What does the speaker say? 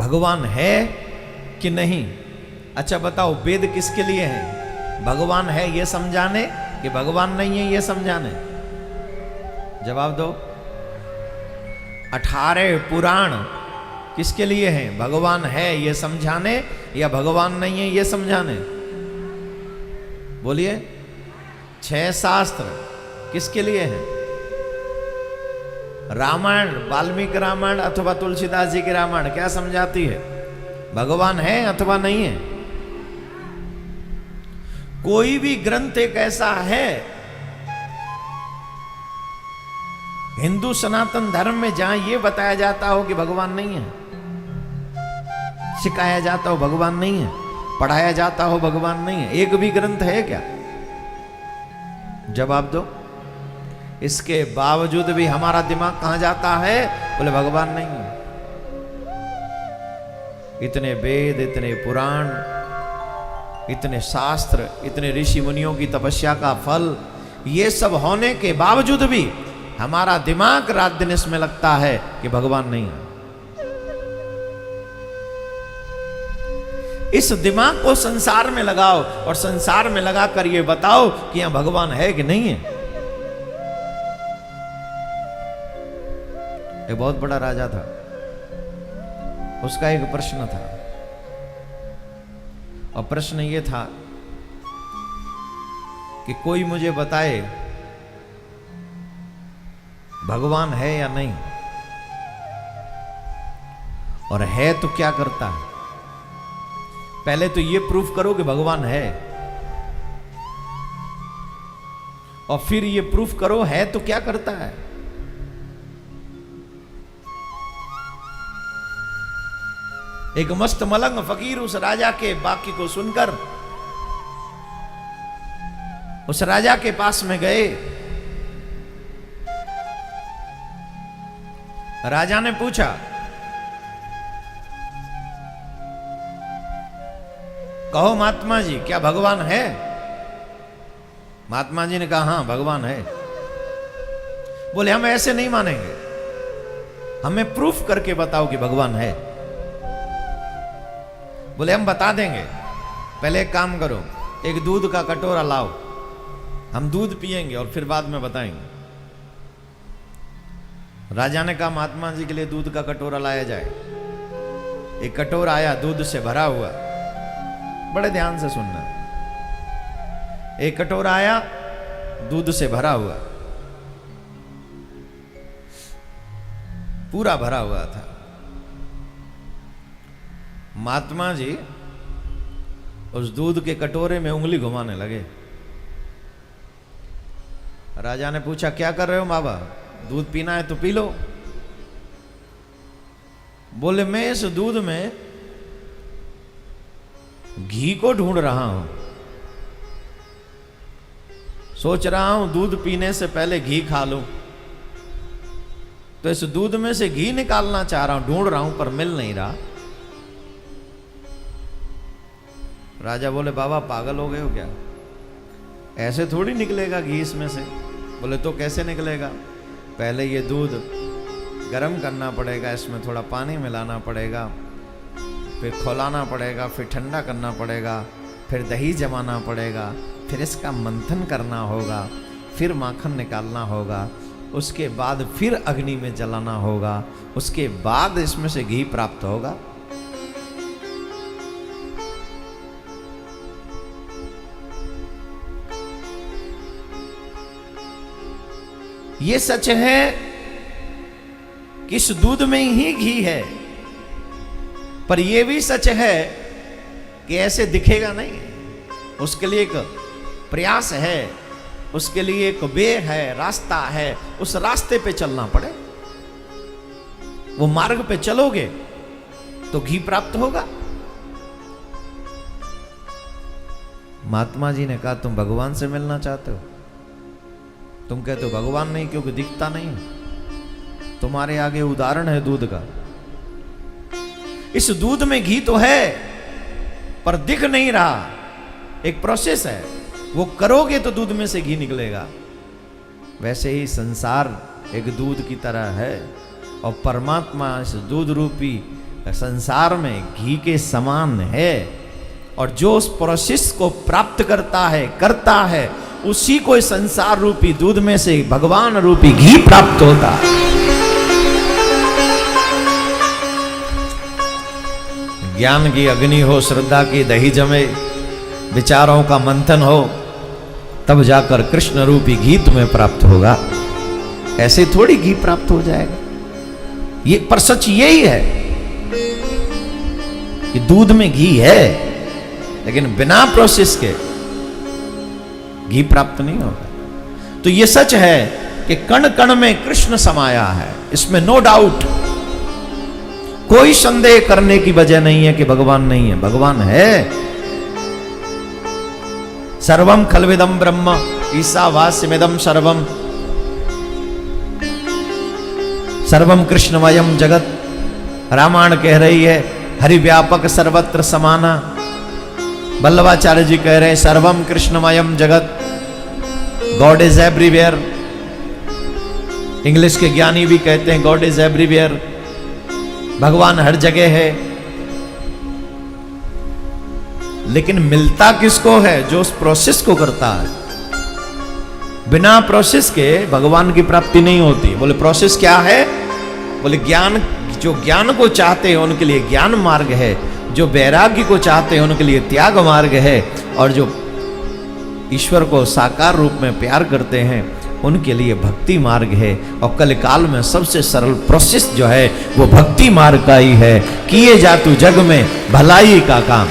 भगवान है कि नहीं? अच्छा बताओ, वेद किसके लिए है? भगवान है ये समझाने कि भगवान नहीं है ये समझाने? जवाब दो। 18 पुराण किसके लिए हैं? भगवान है ये समझाने या भगवान नहीं है ये समझाने? बोलिए। 6 शास्त्र किसके लिए हैं? रामायण, वाल्मीकि रामायण अथवा तुलसीदास जी की रामायण क्या समझाती है? भगवान है अथवा नहीं है? कोई भी ग्रंथ एक ऐसा है हिंदू सनातन धर्म में जहां यह बताया जाता हो कि भगवान नहीं है, सिखाया जाता हो भगवान नहीं है, पढ़ाया जाता हो भगवान नहीं है, एक भी ग्रंथ है क्या? जवाब दो। इसके बावजूद भी हमारा दिमाग कहां जाता है? बोले भगवान नहीं है। इतने वेद, इतने पुराण, इतने शास्त्र, इतने ऋषि मुनियों की तपस्या का फल, ये सब होने के बावजूद भी हमारा दिमाग रात दिन इसमें लगता है कि भगवान नहीं है। इस दिमाग को संसार में लगाओ और संसार में लगाकर ये बताओ कि यहां भगवान है कि नहीं है। एक बहुत बड़ा राजा था, उसका एक प्रश्न था, और प्रश्न ये था कि कोई मुझे बताए भगवान है या नहीं, और है तो क्या करता है? पहले तो ये प्रूफ करो कि भगवान है, और फिर ये प्रूफ करो है तो क्या करता है। एक मस्त मलंग फकीर उस राजा के वाक्य को सुनकर उस राजा के पास में गए। राजा ने पूछा, कहो महात्मा जी क्या भगवान है? महात्मा जी ने कहा हां भगवान है। बोले हम ऐसे नहीं मानेंगे, हमें प्रूफ करके बताओ कि भगवान है। बोले हम बता देंगे, पहले एक काम करो, एक दूध का कटोरा लाओ, हम दूध पिएंगे और फिर बाद में बताएंगे। राजा ने कहा महात्मा जी के लिए दूध का कटोरा लाया जाए। एक कटोरा आया दूध से भरा हुआ, बड़े ध्यान से सुनना। एक कटोरा आया दूध से भरा हुआ, पूरा भरा हुआ था। महात्मा जी उस दूध के कटोरे में उंगली घुमाने लगे। राजा ने पूछा क्या कर रहे हो बाबा? दूध पीना है तो पी लो। बोले मैं इस दूध में घी को ढूंढ रहा हूं, सोच रहा हूं दूध पीने से पहले घी खा लूं, तो इस दूध में से घी निकालना चाह रहा हूं, ढूंढ रहा हूं पर मिल नहीं रहा। राजा बोले बाबा पागल हो गए हो क्या? ऐसे थोड़ी निकलेगा घी इसमें से। बोले तो कैसे निकलेगा? पहले ये दूध गर्म करना पड़ेगा, इसमें थोड़ा पानी मिलाना पड़ेगा, फिर खौलाना पड़ेगा, फिर ठंडा करना पड़ेगा, फिर दही जमाना पड़ेगा, फिर इसका मंथन करना होगा, फिर माखन निकालना होगा, उसके बाद फिर अग्नि में जलाना होगा, उसके बाद इसमें से घी प्राप्त होगा। ये सच है कि इस दूध में ही घी है, पर यह भी सच है कि ऐसे दिखेगा नहीं। उसके लिए एक प्रयास है, उसके लिए एक वे है, रास्ता है, उस रास्ते पे चलना पड़े। वो मार्ग पे चलोगे तो घी प्राप्त होगा। महात्मा जी ने कहा तुम भगवान से मिलना चाहते हो? तुम कहते हो भगवान नहीं क्योंकि दिखता नहीं। तुम्हारे आगे उदाहरण है दूध का। इस दूध में घी तो है पर दिख नहीं रहा, एक प्रोसेस है, वो करोगे तो दूध में से घी निकलेगा। वैसे ही संसार एक दूध की तरह है और परमात्मा इस दूध रूपी संसार में घी के समान है, और जो उस प्रोसेस को प्राप्त करता है उसी को इस संसार रूपी दूध में से भगवान रूपी घी प्राप्त होता है। ज्ञान की अग्नि हो, श्रद्धा की दही जमे, विचारों का मंथन हो, तब जाकर कृष्ण रूपी घी तुम्हें प्राप्त होगा। ऐसे थोड़ी घी प्राप्त हो जाएगा। ये पर सच यही है कि दूध में घी है, लेकिन बिना प्रोसेस के घी प्राप्त नहीं होगा। तो ये सच है कि कण कण में कृष्ण समाया है, इसमें नो डाउट, कोई संदेह करने की वजह नहीं है कि भगवान नहीं है। भगवान है। सर्वम खलविदम ब्रह्म ईशावास्यमिदं सर्वम, सर्वम कृष्णमयम जगत। रामायण कह रही है हरि व्यापक सर्वत्र समाना। वल्लभाचार्य जी कह रहे हैं सर्वम कृष्णमयम जगत, गॉड इज एवरीवेयर। इंग्लिश के ज्ञानी भी कहते हैं गॉड इज एवरीवेयर, भगवान हर जगह है। लेकिन मिलता किसको है? जो उस प्रोसेस को करता है। बिना प्रोसेस के भगवान की प्राप्ति नहीं होती। बोले प्रोसेस क्या है? बोले ज्ञान, जो ज्ञान को चाहते हैं उनके लिए ज्ञान मार्ग है, जो वैराग्य को चाहते हैं उनके लिए त्याग मार्ग है, और जो ईश्वर को साकार रूप में प्यार करते हैं उनके लिए भक्ति मार्ग है। और कल काल में सबसे सरल प्रोसेस जो है वो भक्ति मार्ग का ही है। किए जा तू जग में भलाई का काम।